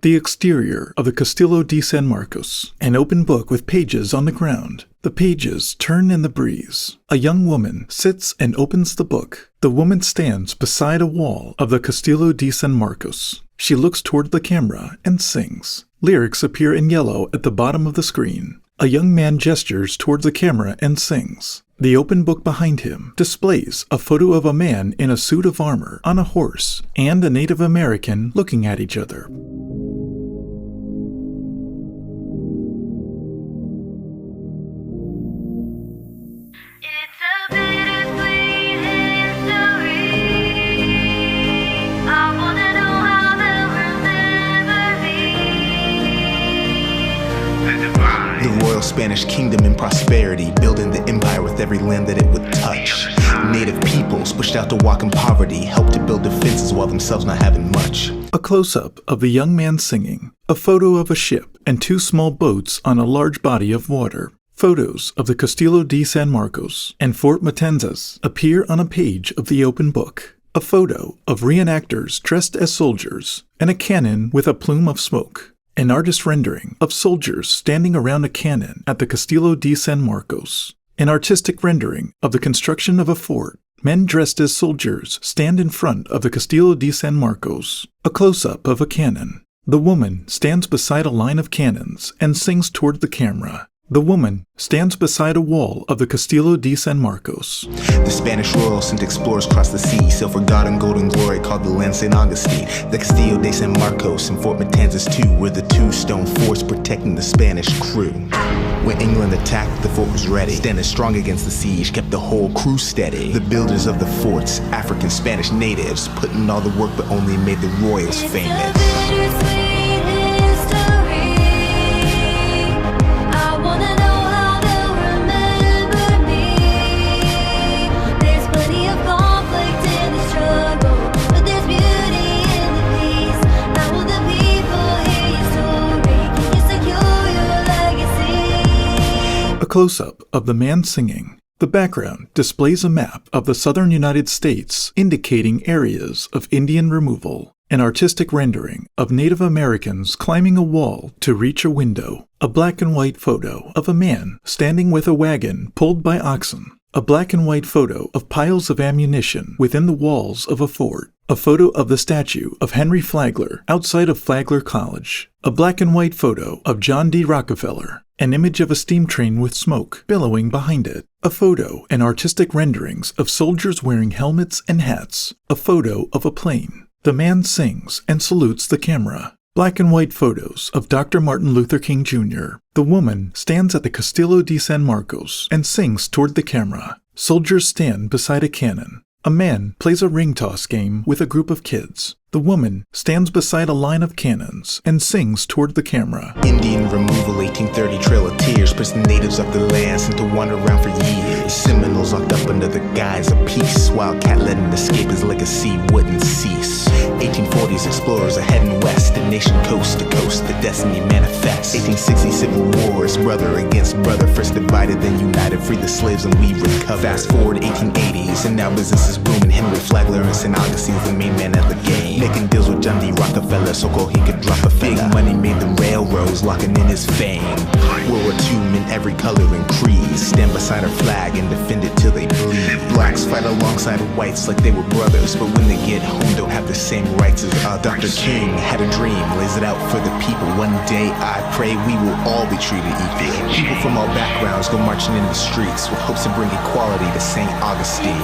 The exterior of the Castillo di San Marcos, an open book with pages on the ground. The pages turn in the breeze. A young woman sits and opens the book. The woman stands beside a wall of the Castillo di San Marcos. She looks toward the camera and sings. Lyrics appear in yellow at the bottom of the screen. A young man gestures towards the camera and sings. The open book behind him displays a photo of a man in a suit of armor on a horse and a Native American looking at each other. Spanish kingdom in prosperity, building the empire with every land that it would touch. Native peoples pushed out to walk in poverty, helped to build defenses while themselves not having much. A close-up of the young man singing, a photo of a ship and two small boats on a large body of water. Photos of the Castillo di San Marcos and Fort Matanzas appear on a page of the open book. A photo of reenactors dressed as soldiers and a cannon with a plume of smoke. An artist rendering of soldiers standing around a cannon at the Castillo di San Marcos. An artistic rendering of the construction of a fort. Men dressed as soldiers stand in front of the Castillo di San Marcos. A close-up of a cannon. The woman stands beside a line of cannons and sings toward the camera. The woman stands beside a wall of the Castillo di San Marcos. The Spanish royals sent explorers across the sea, sailed for God and golden glory, called the land St. Augustine. The Castillo de San Marcos and Fort Matanzas too were the two stone forts protecting the Spanish crew. When England attacked, the fort was ready, standing strong against the siege, kept the whole crew steady. The builders of the forts, African Spanish natives, put in all the work but only made the royals famous. Close-up of the man singing. The background displays a map of the southern United States indicating areas of Indian removal. An artistic rendering of Native Americans climbing a wall to reach a window. A black and white photo of a man standing with a wagon pulled by oxen. A black and white photo of piles of ammunition within the walls of a fort. A photo of the statue of Henry Flagler outside of Flagler College. A black and white photo of John D. Rockefeller. An image of a steam train with smoke billowing behind it. A photo and artistic renderings of soldiers wearing helmets and hats. A photo of a plane. The man sings and salutes the camera. Black and white photos of Dr. Martin Luther King Jr. The woman stands at the Castillo di San Marcos and sings toward the camera. Soldiers stand beside a cannon. A man plays a ring toss game with a group of kids. The woman stands beside a line of cannons and sings toward the camera. Indian removal, 1830, trail of tears, pushed the natives off the land, sent to wander around for years. Seminoles locked up under the guise of peace. Wildcat let him escape, his legacy wouldn't cease. 1840s, explorers are heading west, the nation coast to coast, the destiny manifests. 1860 civil wars, brother against brother, first divided then united, free the slaves and we recover. Fast forward 1880s, and now business is booming. Henry Flagler and St. Augustine's the main man at the game, making deals with John D. Rockefeller so cold he could drop a fella. Big money made the railroads, locking in his fame. World War II men every color and creed, stand beside our flag and defend it till they bleed. Blacks fight alongside whites like they were brothers, but when they get home don't have the same rights as others. Dr. King had a dream, lays it out for the people. One day I pray we will all be treated equal. People from all backgrounds go marching in the streets with hopes to bring equality to St. Augustine.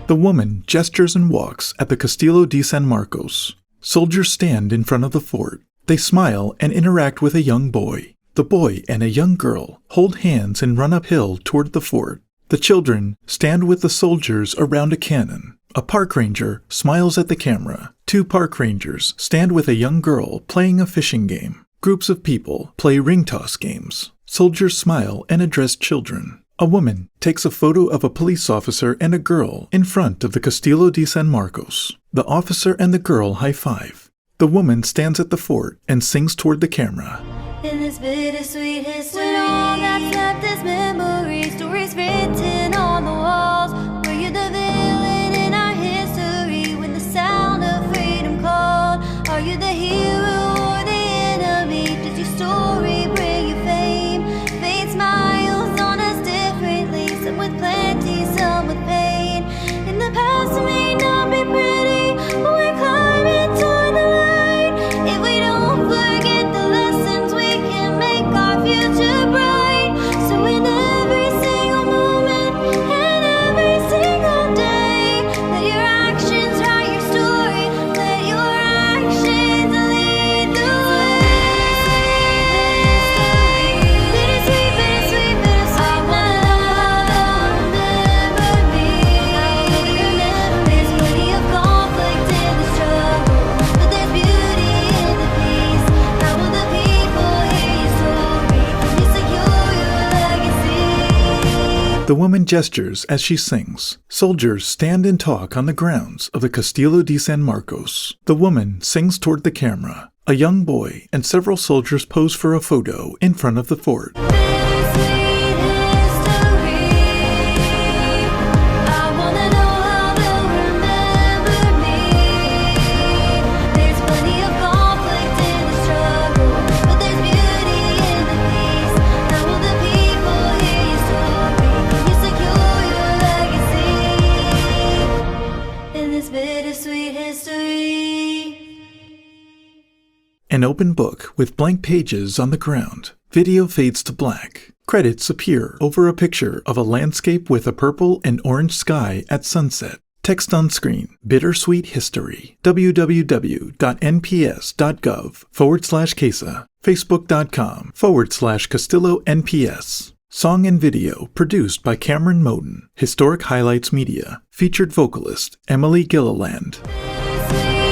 The woman gestures and walks at the Castillo di San Marcos. Soldiers stand in front of the fort. They smile and interact with a young boy. The boy and a young girl hold hands and run uphill toward the fort. The children stand with the soldiers around a cannon. A park ranger smiles at the camera. Two park rangers stand with a young girl playing a fishing game. Groups of people play ring toss games. Soldiers smile and address children. A woman takes a photo of a police officer and a girl in front of the Castillo de San Marcos. The officer and the girl high-five. The woman stands at the fort and sings toward the camera. In this bittersweet history, when all that's left is memories, stories written on the walls. Were you the villain in our history when the sound of freedom called? Are you the hero or the enemy? Did your story bring you fame? Fate smiles on us differently, some with plenty, some with pain. In the past it may not be pretty, but we're climbing toward the light. If we don't forget the lessons, we can make our future bright. So in every single moment and every single day, let your actions write your story, let your actions lead the way. Bittersweet, bittersweet, bittersweet, I wanna remember me. I will remember. There's plenty of conflict in the struggle, but there's beauty in the peace. How will the people hear your story? Can you secure your legacy? The woman gestures as she sings. Soldiers stand and talk on the grounds of the Castillo de San Marcos. The woman sings toward the camera. A young boy and several soldiers pose for a photo in front of the fort. Bittersweet history. I wanna know how they'll remember me. There's plenty of conflict in the struggle, but there's beauty in the peace. How will the people hear your story? Can you secure your legacy in this bittersweet history? An open book with blank pages on the ground. Video fades to black. Credits appear over a picture of a landscape with a purple and orange sky at sunset. Text on screen. Bittersweet history. www.nps.gov/CASA. Facebook.com/Castillo NPS. Song and video produced by Cameron Moden. Historic Highlights Media. Featured vocalist Emily Gilliland. Bittersweet